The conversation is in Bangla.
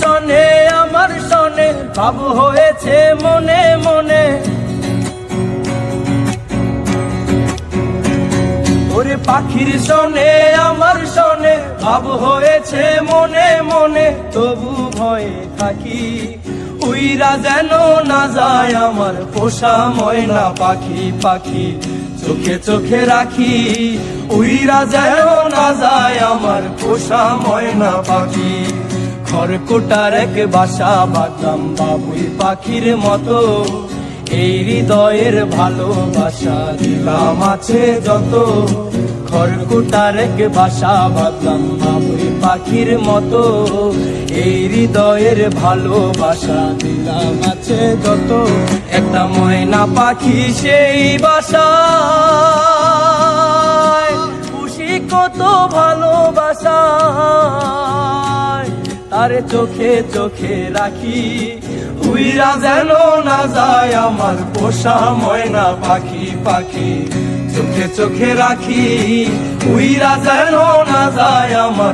সনে আমার সনে ভাব হয়েছে মনে মনে, ওরে পাখির সনে আমার সনে ভাব হয়েছে মনে মনে, তবু ভয়ে থাকি উইরা যেন না যায় আমার পোষা ময়না পাখি। পাখি চোখে চোখে রাখি উইরা যেন না যায় আমার পোষা ময়না পাখি। খড়কুটার এক বাসা বাঁধলাম বাবুই পাখির মতো, এই হৃদয়ের ভালোবাসা দিলাম আছে যত। খড়কুটার এক বাসা বাঁধলাম বাবুই পাখির মতো, এই হৃদয়ের ভালোবাসা দিলাম আছে যত। একটা ময়না পাখি সেই বাসায় খুশি কত ভালোবাসা, তারে চোখে চোখে রাখি উইরা যেন না যায় আমার পোষা ময়না পাখি। পাখি চোখে চোখে রাখি উইরা যেন না যায় আমার